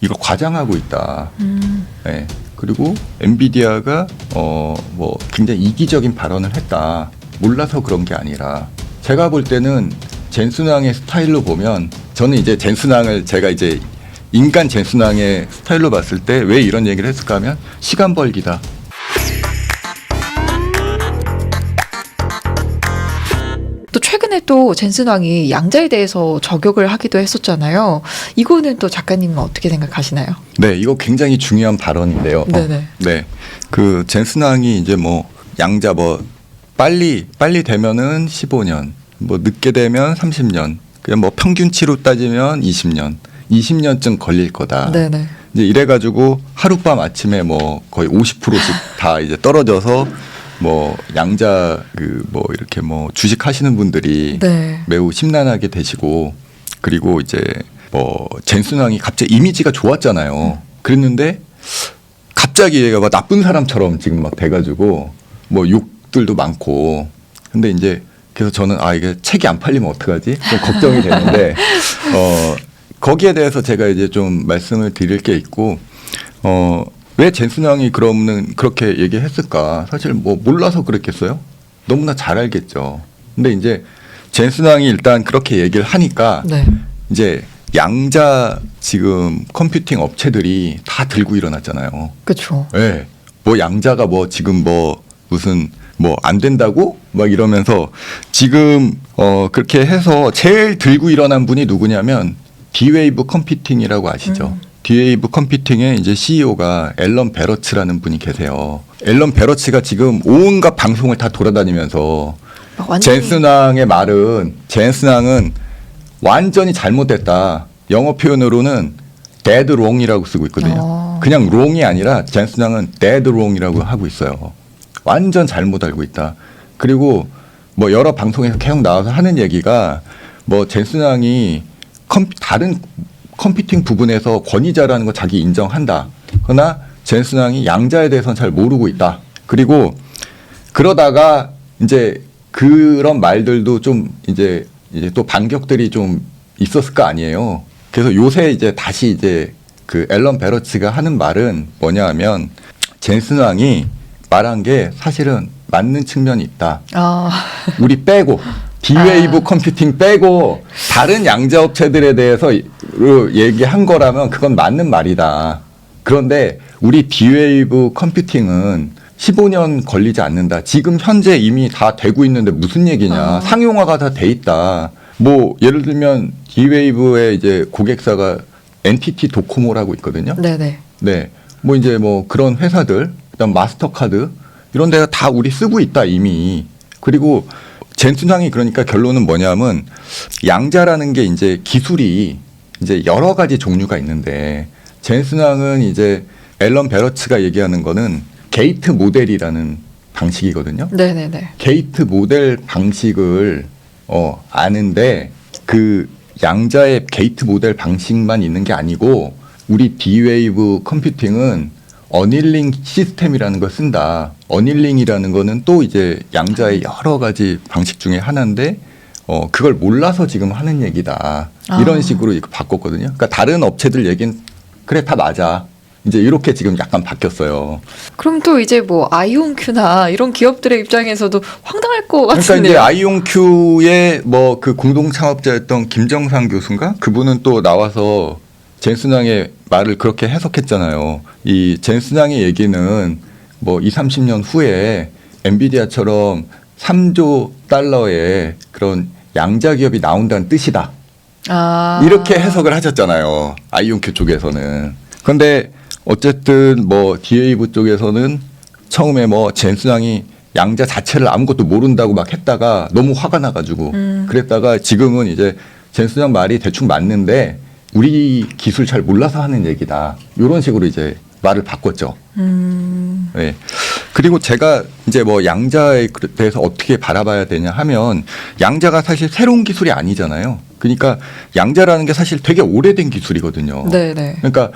이걸 과장하고 있다. 네. 그리고 엔비디아가 뭐 굉장히 이기적인 발언을 했다. 몰라서 그런 게 아니라 제가 볼 때는 젠순왕의 스타일로 보면 저는 이제 젠순왕을 제가 이제 인간 젠순왕의 스타일로 봤을 때 왜 이런 얘기를 했을까 하면 시간 벌기다. 또 최근에 또 젠슨왕이 양자에 대해서 저격을 하기도 했었잖아요. 이거는 또 작가님은 어떻게 생각하시나요? 네, 이거 굉장히 중요한 발언인데요. 네네. 네, 그 젠슨왕이 이제 뭐 양자 뭐 빨리 되면은 15년, 뭐 늦게 되면 30년, 그냥 뭐 평균치로 따지면 20년쯤 걸릴 거다. 네네. 이제 이래가지고 하룻밤 아침에 뭐 거의 50%씩 다 이제 떨어져서 뭐 양자 그 뭐 이렇게 뭐 주식하시는 분들이 네. 매우 심란하게 되시고 그리고 이제 뭐 젠순왕이 갑자기 이미지가 좋았잖아요. 그랬는데 갑자기 얘가 막 나쁜 사람처럼 지금 막 돼가지고 뭐 욕들도 많고 근데 이제 그래서 저는 이게 책이 안 팔리면 어떡하지? 좀 걱정이 되는데 거기에 대해서 제가 이제 좀 말씀을 드릴 게 있고 왜 젠순왕이 그러면 그렇게 얘기했을까? 사실 뭐 몰라서 그랬겠어요? 너무나 잘 알겠죠. 근데 이제 젠순왕이 일단 그렇게 얘기를 하니까 네. 이제 양자 지금 컴퓨팅 업체들이 다 들고 일어났잖아요. 그렇죠. 네. 뭐 양자가 뭐 지금 뭐 무슨 뭐 안 된다고 막 이러면서 지금 그렇게 해서 제일 들고 일어난 분이 누구냐면 D-Wave 컴퓨팅이라고 아시죠? D-Wave 컴퓨팅의 이제 CEO가 앨런 베러츠라는 분이 계세요. 앨런 베러츠가 지금 온갖 방송을 다 돌아다니면서 젠슨왕의 말은 젠슨왕은 완전히 잘못됐다. 영어 표현으로는 dead wrong이라고 쓰고 있거든요. 그냥 wrong이 아니라 젠슨왕은 dead wrong이라고 하고 있어요. 완전 잘못 알고 있다. 그리고 뭐 여러 방송에서 계속 나와서 하는 얘기가 뭐 젠슨왕이 다른 컴퓨팅 부분에서 권위자라는 거 자기 인정한다. 그러나 젠슨왕이 양자에 대해서는 잘 모르고 있다. 그리고 그러다가 이제 그런 말들도 좀 이제 또 반격들이 좀 있었을 거 아니에요. 그래서 요새 이제 다시 이제 그 앨런 베러츠가 하는 말은 뭐냐 하면 젠슨왕이 말한 게 사실은 맞는 측면이 있다. 우리 빼고 D-Wave 컴퓨팅 빼고 다른 양자 업체들에 대해서 얘기한 거라면 그건 맞는 말이다. 그런데 우리 D-Wave 컴퓨팅은 15년 걸리지 않는다. 지금 현재 이미 다 되고 있는데 무슨 얘기냐. 상용화가 다 돼 있다. 뭐 예를 들면 D-Wave의 이제 고객사가 NTT 도코모라고 있거든요. 네네. 네. 뭐 이제 뭐 그런 회사들, 그다음 마스터카드 이런 데가 다 우리 쓰고 있다 이미. 그리고 젠순왕이 그러니까 결론은 뭐냐면 양자라는 게 이제 기술이 이제 여러 가지 종류가 있는데 젠순왕은 이제 앨런 베러츠가 얘기하는 거는 게이트 모델이라는 방식이거든요. 네네네. 게이트 모델 방식을 아는데 그 양자의 게이트 모델 방식만 있는 게 아니고 우리 D-Wave 컴퓨팅은 어닐링 시스템이라는 걸 쓴다. 어닐링이라는 거는 또 이제 양자의 여러 가지 방식 중에 하나인데 그걸 몰라서 지금 하는 얘기다. 이런 식으로 이거 바꿨거든요. 그러니까 다른 업체들 얘기는 그래 다 맞아. 이제 이렇게 지금 약간 바뀌었어요. 그럼 또 이제 뭐 아이온큐나 이런 기업들의 입장에서도 황당할 것 그러니까 같은데요. 이제 아이온큐의 뭐 그 공동 창업자였던 김정상 교수인가? 그분은 또 나와서 젠슨왕의 말을 그렇게 해석했잖아요. 이 젠슨왕의 얘기는 뭐 20, 30년 후에 엔비디아처럼 3조 달러의 그런 양자 기업이 나온다는 뜻이다. 이렇게 해석을 하셨잖아요. 아이온큐 쪽에서는. 그런데 어쨌든 뭐 D-Wave 쪽에서는 처음에 뭐 젠슨왕이 양자 자체를 아무것도 모른다고 막 했다가 너무 화가 나가지고 그랬다가 지금은 이제 젠슨왕 말이 대충 맞는데 우리 기술 잘 몰라서 하는 얘기다. 이런 식으로 이제 말을 바꿨죠. 네. 그리고 제가 이제 뭐 양자에 대해서 어떻게 바라봐야 되냐 하면 양자가 사실 새로운 기술이 아니잖아요. 그러니까 양자라는 게 사실 되게 오래된 기술이거든요. 네네. 그러니까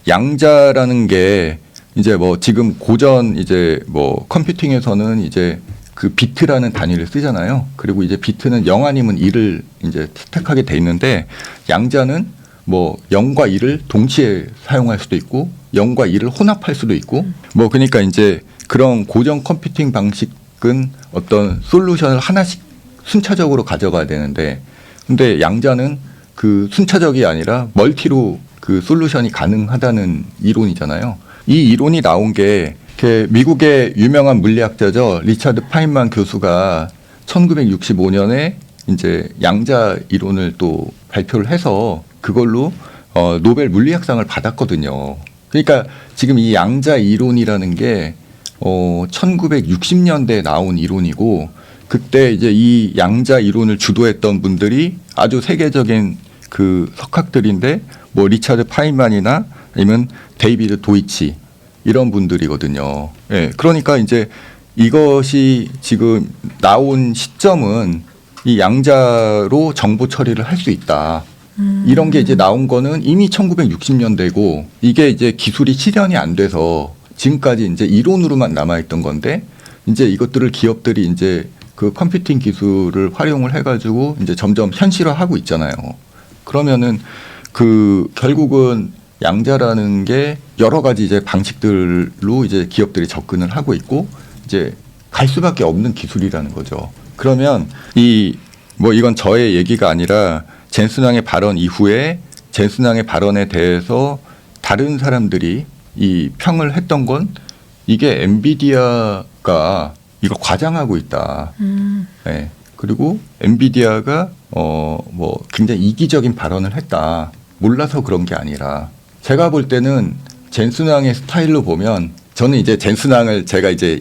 양자라는 게 이제 뭐 지금 고전 이제 뭐 컴퓨팅에서는 이제 그 비트라는 단위를 쓰잖아요. 그리고 이제 비트는 0 아니면 1을 이제 채택하게 돼 있는데 양자는 뭐 0과 1을 동시에 사용할 수도 있고 0과 1을 혼합할 수도 있고 뭐 그러니까 이제 그런 고정 컴퓨팅 방식은 어떤 솔루션을 하나씩 순차적으로 가져가야 되는데 근데 양자는 그 순차적이 아니라 멀티로 그 솔루션이 가능하다는 이론이잖아요. 이 이론이 나온 게 이렇게 미국의 유명한 물리학자죠. 리차드 파인만 교수가 1965년에 이제 양자 이론을 또 발표를 해서 그걸로 노벨 물리학상을 받았거든요. 그러니까 지금 이 양자 이론이라는 게 1960년대에 나온 이론이고 그때 이제 이 양자 이론을 주도했던 분들이 아주 세계적인 그 석학들인데 뭐 리차드 파인만이나 아니면 데이비드 도이치 이런 분들이거든요. 예, 그러니까 이제 이것이 지금 나온 시점은 이 양자로 정보 처리를 할 수 있다. 이런 게 이제 나온 거는 이미 1960년대고 이게 이제 기술이 실현이 안 돼서 지금까지 이제 이론으로만 남아있던 건데 이제 이것들을 기업들이 이제 그 컴퓨팅 기술을 활용을 해가지고 이제 점점 현실화하고 있잖아요. 그러면은 그 결국은 양자라는 게 여러 가지 이제 방식들로 이제 기업들이 접근을 하고 있고 이제 갈 수밖에 없는 기술이라는 거죠. 그러면 뭐 이건 저의 얘기가 아니라 젠슨왕의 발언 이후에 젠슨왕의 발언에 대해서 다른 사람들이 이 평을 했던 건 이게 엔비디아가 이거 과장하고 있다. 네. 그리고 엔비디아가 뭐 굉장히 이기적인 발언을 했다. 몰라서 그런 게 아니라 제가 볼 때는 젠슨왕의 스타일로 보면 저는 이제 젠슨왕을 제가 이제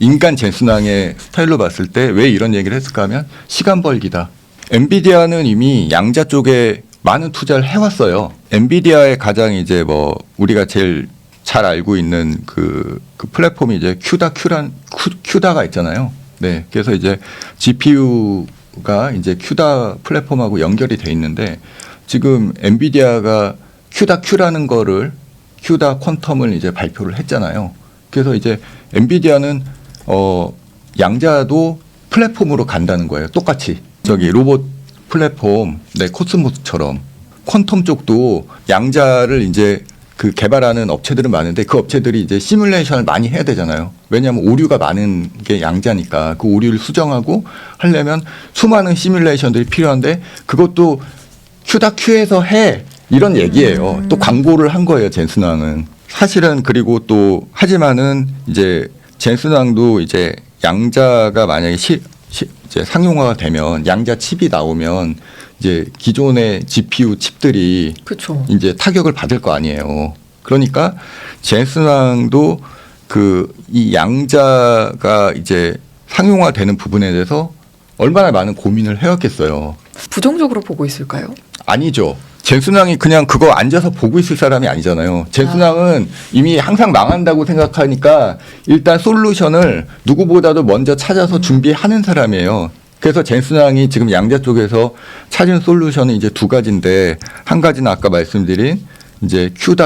인간 젠슨왕의 스타일로 봤을 때 왜 이런 얘기를 했을까 하면 시간 벌기다. 엔비디아는 이미 양자 쪽에 많은 투자를 해왔어요. 엔비디아의 가장 이제 뭐 우리가 제일 잘 알고 있는 그 플랫폼이 이제 큐다가 있잖아요. 네. 그래서 이제 GPU가 이제 큐다 플랫폼하고 연결이 돼 있는데 지금 엔비디아가 큐다라는 거를 큐다 퀀텀을 이제 발표를 했잖아요. 그래서 이제 엔비디아는 양자도 플랫폼으로 간다는 거예요. 똑같이. 저기 로봇 플랫폼, 네, 코스모스처럼 퀀텀 쪽도 양자를 이제 그 개발하는 업체들은 많은데 그 업체들이 이제 시뮬레이션을 많이 해야 되잖아요. 왜냐하면 오류가 많은 게 양자니까 그 오류를 수정하고 하려면 수많은 시뮬레이션들이 필요한데 그것도 큐에서 해 이런 얘기예요. 또 광고를 한 거예요. 젠슨왕은 사실은 그리고 또 하지만은 이제 젠슨왕도 이제 양자가 만약에 이제 상용화가 되면 양자 칩이 나오면 이제 기존의 GPU 칩들이 그쵸. 이제 타격을 받을 거 아니에요. 그러니까 젠슨왕도 그 이 양자가 이제 상용화되는 부분에 대해서 얼마나 많은 고민을 해왔겠어요. 부정적으로 보고 있을까요? 아니죠. 젠슨왕이 그냥 그거 앉아서 보고 있을 사람이 아니잖아요. 젠슨왕은 이미 항상 망한다고 생각하니까 일단 솔루션을 누구보다도 먼저 찾아서 준비하는 사람이에요. 그래서 젠슨왕이 지금 양자 쪽에서 찾은 솔루션은 이제 두 가지인데 한 가지는 아까 말씀드린 이제 큐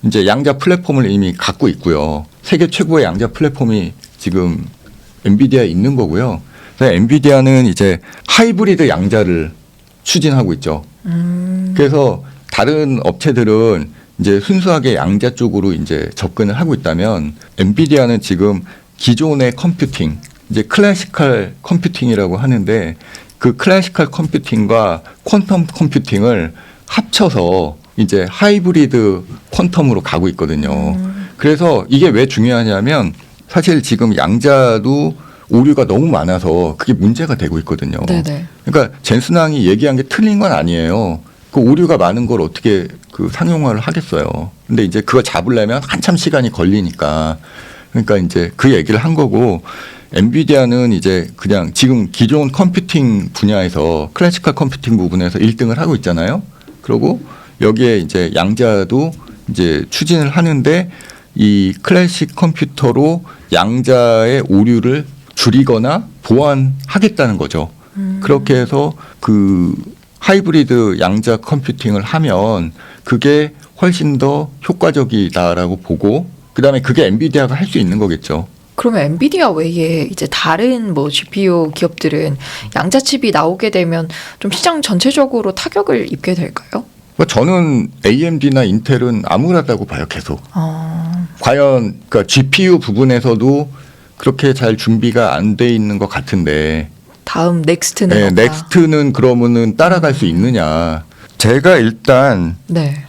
이제 양자 플랫폼을 이미 갖고 있고요. 세계 최고의 양자 플랫폼이 지금 엔비디아에 있는 거고요. 그래서 엔비디아는 이제 하이브리드 양자를 추진하고 있죠. 그래서 다른 업체들은 이제 순수하게 양자 쪽으로 이제 접근을 하고 있다면 엔비디아는 지금 기존의 컴퓨팅 이제 클래시컬 컴퓨팅이라고 하는데 그 클래시컬 컴퓨팅과 퀀텀 컴퓨팅을 합쳐서 이제 하이브리드 퀀텀으로 가고 있거든요. 그래서 이게 왜 중요하냐면 사실 지금 양자도 오류가 너무 많아서 그게 문제가 되고 있거든요. 네네. 그러니까 젠슨왕이 얘기한 게 틀린 건 아니에요. 그 오류가 많은 걸 어떻게 그 상용화를 하겠어요. 근데 이제 그거 잡으려면 한참 시간이 걸리니까 그러니까 이제 그 얘기를 한 거고 엔비디아는 이제 그냥 지금 기존 컴퓨팅 분야에서 클래시컬 컴퓨팅 부분에서 1등을 하고 있잖아요. 그리고 여기에 이제 양자도 이제 추진을 하는데 이 클래식 컴퓨터로 양자의 오류를 줄이거나 보완하겠다는 거죠. 그렇게 해서 그 하이브리드 양자 컴퓨팅을 하면 그게 훨씬 더 효과적이다라고 보고 그다음에 그게 엔비디아가 할 수 있는 거겠죠. 그러면 엔비디아 외에 이제 다른 뭐 GPU 기업들은 양자 칩이 나오게 되면 좀 시장 전체적으로 타격을 입게 될까요? 저는 AMD나 인텔은 암울하다고 봐요, 계속. 과연 그러니까 GPU 부분에서도 그렇게 잘 준비가 안 돼 있는 것 같은데 다음 넥스트는 네, 없다. 넥스트는 그러면은 따라갈 수 있느냐. 제가 일단 네.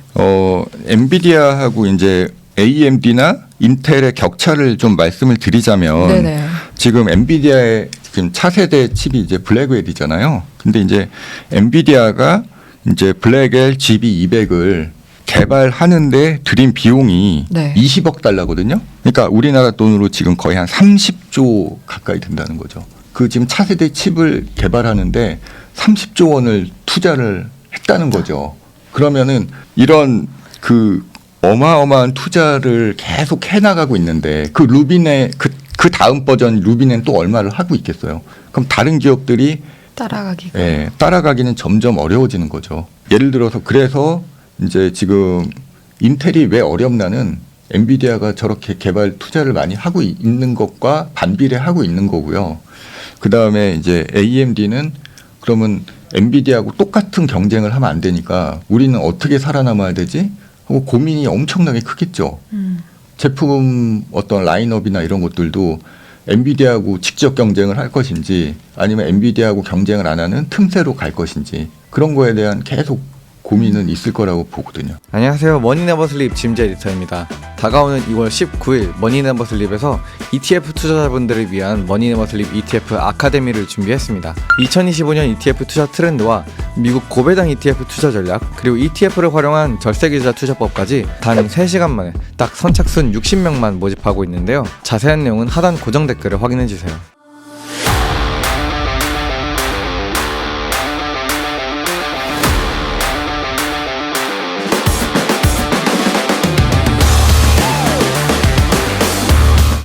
엔비디아하고 이제 AMD나 인텔의 격차를 좀 말씀을 드리자면 네네. 지금 엔비디아의 지금 차세대 칩이 이제 블랙웰이잖아요. 근데 이제 엔비디아가 이제 블랙웰 GB200을 개발하는데 들인 비용이 네. 20억 달러거든요. 그러니까 우리나라 돈으로 지금 거의 한 30조 가까이 된다는 거죠. 그 지금 차세대 칩을 개발하는데 30조 원을 투자를 했다는 거죠. 그러면은 이런 그 어마어마한 투자를 계속 해나가고 있는데 그 루비네 그 다음 버전 루비네는 또 얼마를 하고 있겠어요. 그럼 다른 기업들이 따라가기가. 따라가기는 점점 어려워지는 거죠. 예를 들어서 그래서 이제 지금 인텔이 왜 어렵나는 엔비디아가 저렇게 개발 투자를 많이 하고 있는 것과 반비례하고 있는 거고요. 그 다음에 이제 AMD는 그러면 엔비디아하고 똑같은 경쟁을 하면 안 되니까 우리는 어떻게 살아남아야 되지? 하고 고민이 엄청나게 크겠죠. 제품 어떤 라인업이나 이런 것들도 엔비디아하고 직접 경쟁을 할 것인지 아니면 엔비디아하고 경쟁을 안 하는 틈새로 갈 것인지 그런 거에 대한 계속 고민은 있을 거라고 보거든요. 안녕하세요. 머니네버슬립 짐재 에디터입니다. 다가오는 2월 19일 머니네버슬립에서 ETF 투자자분들을 위한 머니네버슬립 ETF 아카데미를 준비했습니다. 2025년 ETF 투자 트렌드와 미국 고배당 ETF 투자 전략 그리고 ETF를 활용한 절세기자 투자법까지 단 3시간 만에 딱 선착순 60명만 모집하고 있는데요. 자세한 내용은 하단 고정 댓글을 확인해주세요.